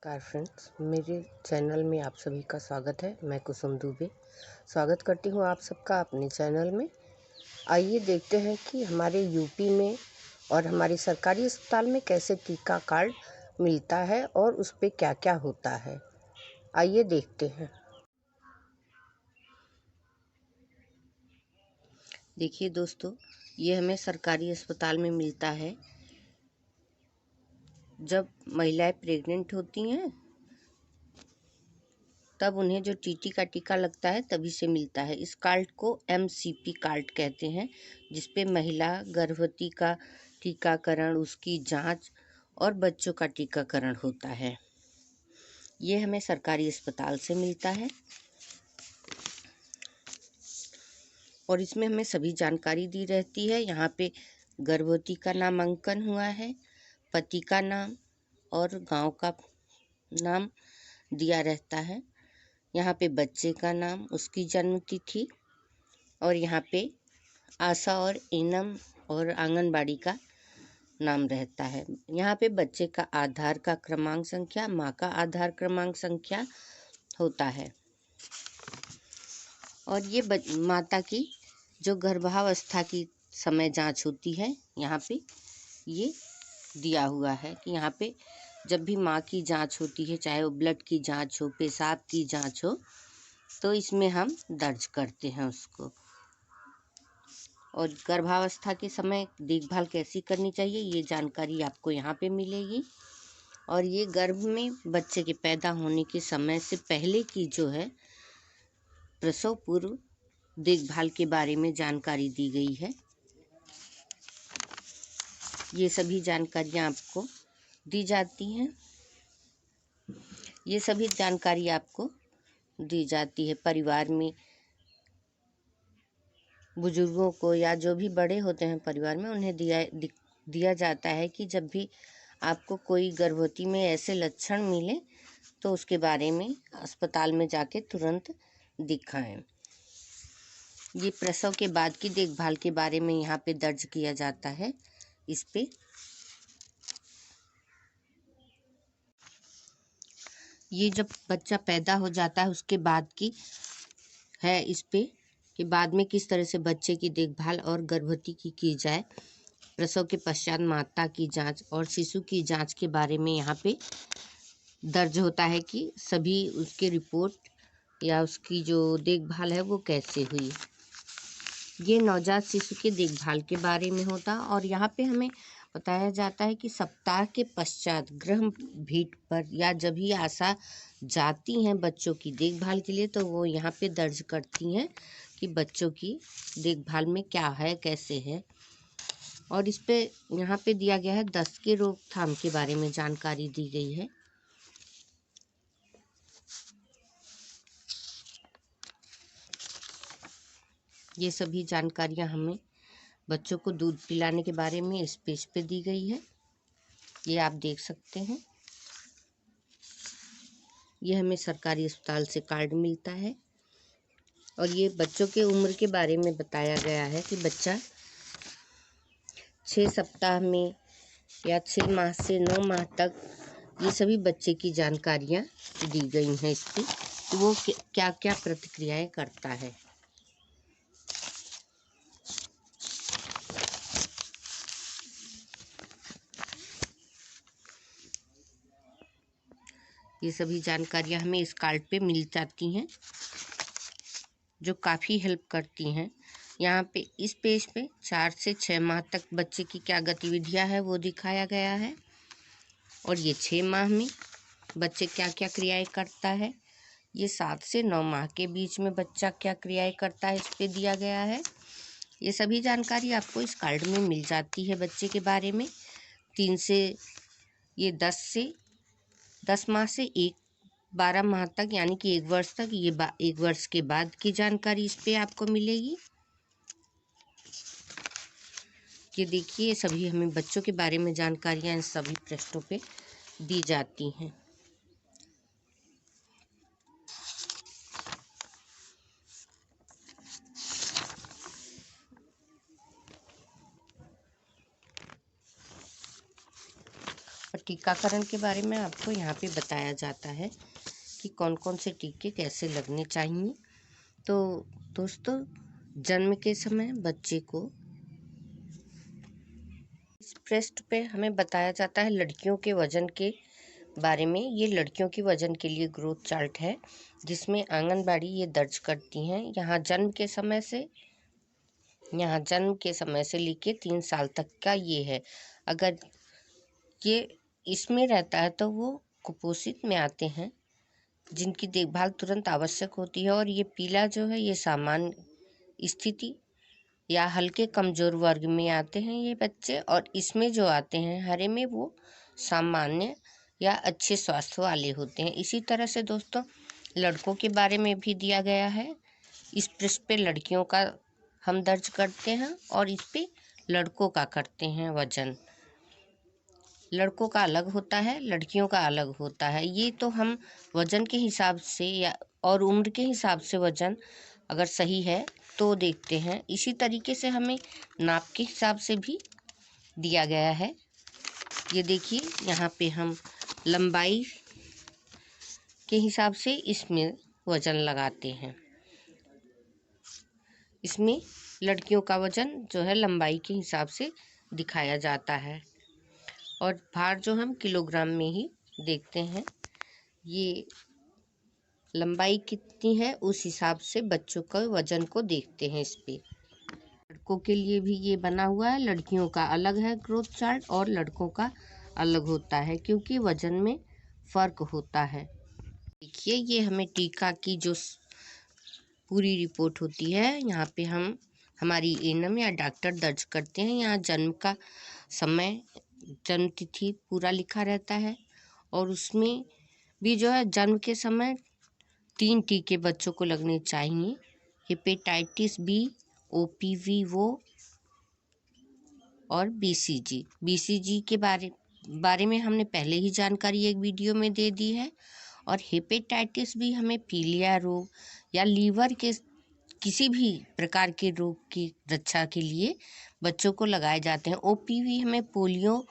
नमस्कार फ्रेंड्स, मेरे चैनल में आप सभी का स्वागत है। मैं कुसुम दुबे स्वागत करती हूँ आप सबका अपने चैनल में। आइए देखते हैं कि हमारे यूपी में और हमारे सरकारी अस्पताल में कैसे टीका कार्ड मिलता है और उस पे क्या क्या होता है। आइए देखते हैं। देखिए दोस्तों, ये हमें सरकारी अस्पताल में मिलता है। जब महिलाएं प्रेग्नेंट होती हैं तब उन्हें जो टीटी का टीका लगता है तभी से मिलता है। इस कार्ड को एमसीपी कार्ड कहते हैं, जिसपे महिला गर्भवती का टीकाकरण, उसकी जांच और बच्चों का टीकाकरण होता है। ये हमें सरकारी अस्पताल से मिलता है और इसमें हमें सभी जानकारी दी रहती है। यहाँ पे गर्भवती का नामांकन हुआ है, पति का नाम और गांव का नाम दिया रहता है। यहाँ पे बच्चे का नाम, उसकी जन्म तिथि और यहाँ पे आशा और एनम और आंगनबाड़ी का नाम रहता है। यहाँ पे बच्चे का आधार का क्रमांक संख्या, माँ का आधार क्रमांक संख्या होता है। और ये माता की जो गर्भावस्था की समय जांच होती है, यहाँ पे ये दिया हुआ है कि यहाँ पे जब भी माँ की जांच होती है, चाहे वो ब्लड की जांच हो, पेशाब की जांच हो, तो इसमें हम दर्ज करते हैं उसको। और गर्भावस्था के समय देखभाल कैसी करनी चाहिए, ये जानकारी आपको यहाँ पे मिलेगी। और ये गर्भ में बच्चे के पैदा होने के समय से पहले की जो है प्रसव पूर्व देखभाल के बारे में जानकारी दी गई है। ये सभी जानकारियाँ आपको दी जाती हैं। ये सभी जानकारी आपको दी जाती है। परिवार में बुजुर्गों को या जो भी बड़े होते हैं परिवार में, उन्हें दिया जाता है कि जब भी आपको कोई गर्भवती में ऐसे लक्षण मिले तो उसके बारे में अस्पताल में जाके तुरंत दिखाएं। ये प्रसव के बाद की देखभाल के बारे में यहाँ पे दर्ज किया जाता है। इस पे ये जब बच्चा पैदा हो जाता है उसके बाद की है, इस पे कि बाद में किस तरह से बच्चे की देखभाल और गर्भवती की जाए। प्रसव के पश्चात माता की जांच और शिशु की जांच के बारे में यहाँ पे दर्ज होता है कि सभी उसके रिपोर्ट या उसकी जो देखभाल है वो कैसे हुई। ये नवजात शिशु के देखभाल के बारे में होता। और यहाँ पे हमें बताया जाता है कि सप्ताह के पश्चात गृह भेंट पर या जब भी आशा जाती हैं बच्चों की देखभाल के लिए, तो वो यहाँ पे दर्ज करती हैं कि बच्चों की देखभाल में क्या है, कैसे है। और इस पे यहाँ पे दिया गया है दस्त के रोकथाम के बारे में जानकारी दी गई है। ये सभी जानकारियाँ हमें बच्चों को दूध पिलाने के बारे में इस पेज पे दी गई है। ये आप देख सकते हैं। ये हमें सरकारी अस्पताल से कार्ड मिलता है। और ये बच्चों के उम्र के बारे में बताया गया है कि बच्चा 6 सप्ताह में या 6 माह से 9 माह तक, ये सभी बच्चे की जानकारियाँ दी गई हैं इस पर कि वो क्या क्या प्रतिक्रियाएं करता है। ये सभी जानकारियाँ हमें इस कार्ड पे मिल जाती हैं, जो काफ़ी हेल्प करती हैं। यहाँ पे इस पेज पे 4 से 6 माह तक बच्चे की क्या गतिविधियाँ है वो दिखाया गया है। और ये 6 माह में बच्चे क्या क्या क्रियाएं करता है। ये 7 से 9 माह के बीच में बच्चा क्या क्रियाएं करता है, इस पे दिया गया है। ये सभी जानकारी आपको इस कार्ड में मिल जाती है बच्चे के बारे में। 3 से ये 10 माह से 12 माह तक, यानी कि 1 वर्ष तक, ये 1 वर्ष के बाद की जानकारी इस पे आपको मिलेगी। ये देखिए, सभी हमें बच्चों के बारे में जानकारियाँ इन सभी पृष्ठों पे दी जाती हैं। और टीकाकरण के बारे में आपको यहाँ पे बताया जाता है कि कौन कौन से टीके कैसे लगने चाहिए। तो दोस्तों, जन्म के समय बच्चे को इस पृष्ठ पे हमें बताया जाता है लड़कियों के वजन के बारे में। ये लड़कियों के वजन के लिए ग्रोथ चार्ट है, जिसमें आंगनबाड़ी ये दर्ज करती हैं। यहाँ जन्म के समय से लेके 3 साल तक का ये है। अगर ये इसमें रहता है तो वो कुपोषित में आते हैं, जिनकी देखभाल तुरंत आवश्यक होती है। और ये पीला जो है ये सामान्य स्थिति या हल्के कमजोर वर्ग में आते हैं ये बच्चे, और इसमें जो आते हैं हरे में वो सामान्य या अच्छे स्वास्थ्य वाले होते हैं। इसी तरह से दोस्तों, लड़कों के बारे में भी दिया गया है। इस पृष्ठ पे लड़कियों का हम दर्ज करते हैं और इस पे लड़कों का करते हैं वजन। लड़कों का अलग होता है, लड़कियों का अलग होता है। ये तो हम वजन के हिसाब से या और उम्र के हिसाब से वजन अगर सही है तो देखते हैं। इसी तरीके से हमें नाप के हिसाब से भी दिया गया है। ये देखिए, यहाँ पे हम लंबाई के हिसाब से इसमें वजन लगाते हैं। इसमें लड़कियों का वजन जो है लंबाई के हिसाब से दिखाया जाता है, और भार जो हम किलोग्राम में ही देखते हैं। ये लंबाई कितनी है उस हिसाब से बच्चों का वजन को देखते हैं इस पे। लड़कों के लिए भी ये बना हुआ है, लड़कियों का अलग है ग्रोथ चार्ट और लड़कों का अलग होता है, क्योंकि वजन में फर्क होता है। देखिए, ये हमें टीका की जो पूरी रिपोर्ट होती है, यहाँ पे हम हमारी एएनएम या डॉक्टर दर्ज करते हैं। यहाँ जन्म का समय, जन्म तिथि पूरा लिखा रहता है, और उसमें भी जो है जन्म के समय 3 टीके बच्चों को लगने चाहिए। हेपेटाइटिस बी, ओपीवी वो और बीसीजी। बीसीजी के बारे में हमने पहले ही जानकारी एक वीडियो में दे दी है। और हेपेटाइटिस बी हमें पीलिया रोग या लीवर के किसी भी प्रकार के रोग की रक्षा के लिए बच्चों को लगाए जाते हैं। ओपीवी हमें पोलियो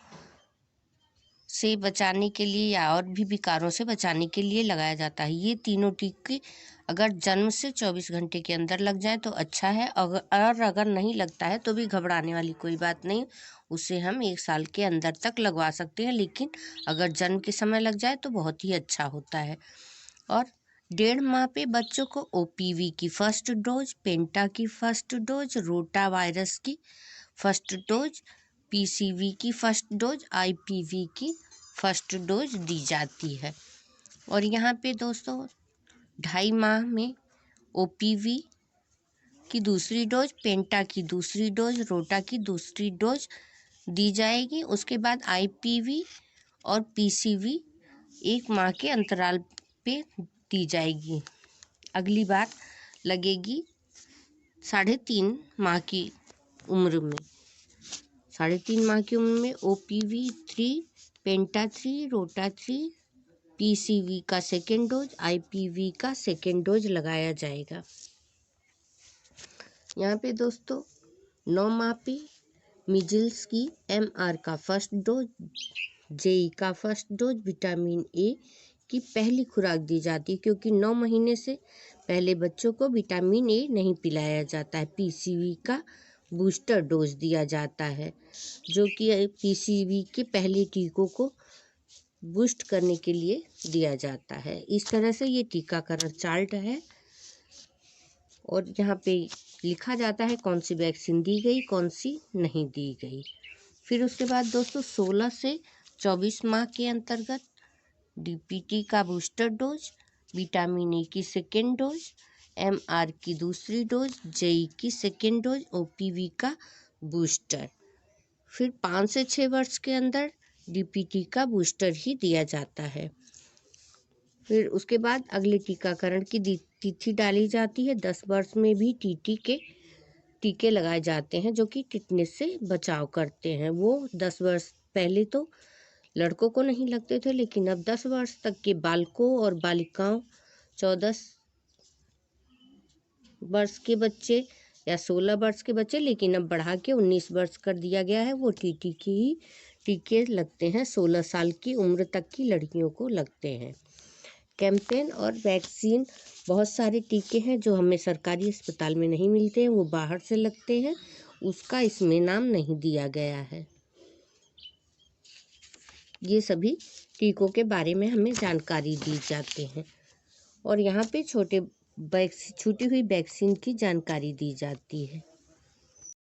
से बचाने के लिए या और भी विकारों से बचाने के लिए लगाया जाता है। ये तीनों टीके अगर जन्म से 24 घंटे के अंदर लग जाए तो अच्छा है, अगर नहीं लगता है तो भी घबराने वाली कोई बात नहीं, उसे हम 1 साल के अंदर तक लगवा सकते हैं। लेकिन अगर जन्म के समय लग जाए तो बहुत ही अच्छा होता है। और 1.5 माह पे बच्चों को ओपीवी की फर्स्ट डोज, पेंटा की फर्स्ट डोज, रोटा वायरस की फर्स्ट डोज, पीसीवी की फर्स्ट डोज, आईपीवी की फर्स्ट डोज दी जाती है। और यहाँ पे दोस्तों 2.5 माह में ओपीवी की दूसरी डोज, पेंटा की दूसरी डोज, रोटा की दूसरी डोज दी जाएगी। उसके बाद आईपीवी और पीसीवी 1 माह के अंतराल पे दी जाएगी। अगली बार लगेगी 3.5 माह की उम्र में। 3.5 माह की उम्र में ओपीवी 3, पेंटा 3, रोटा 3, पीसीवी का सेकेंड डोज, आईपीवी का सेकेंड डोज लगाया जाएगा। यहाँ पे दोस्तों 9 माह पे मीजल्स की एमआर का फर्स्ट डोज, जेई का फर्स्ट डोज, विटामिन ए की पहली खुराक दी जाती है, क्योंकि 9 महीने से पहले बच्चों को विटामिन ए नहीं पिलाया जाता है। पीसीवी का बूस्टर डोज दिया जाता है, जो कि पीसीवी के पहले टीकों को बूस्ट करने के लिए दिया जाता है। इस तरह से ये टीकाकरण चार्ट है, और यहाँ पे लिखा जाता है कौन सी वैक्सीन दी गई, कौन सी नहीं दी गई। फिर उसके बाद दोस्तों 16 से 24 माह के अंतर्गत डीपीटी का बूस्टर डोज, विटामिन ए की सेकेंड डोज, एमआर की दूसरी डोज, जेई की सेकेंड डोज, ओपीवी का बूस्टर। फिर 5 से 6 वर्ष के अंदर डीपीटी का बूस्टर ही दिया जाता है। फिर उसके बाद अगले टीकाकरण की तिथि डाली जाती है। 10 वर्ष में भी टीके लगाए जाते हैं, जो कि टिटनेस से बचाव करते हैं। वो 10 वर्ष पहले तो लड़कों को नहीं लगते थे, लेकिन अब 10 वर्ष तक के बालकों और बालिकाओं, 14 वर्ष के बच्चे या 16 वर्ष के बच्चे, लेकिन अब बढ़ा के 19 वर्ष कर दिया गया है, वो टीटी की ही टीके लगते हैं, 16 साल की उम्र तक की लड़कियों को लगते हैं। कैंपेन और वैक्सीन, बहुत सारे टीके हैं जो हमें सरकारी अस्पताल में नहीं मिलते हैं, वो बाहर से लगते हैं, उसका इसमें नाम नहीं दिया गया है। ये सभी टीकों के बारे में हमें जानकारी दी जाती है और यहाँ पे छूटी हुई वैक्सीन की जानकारी दी जाती है।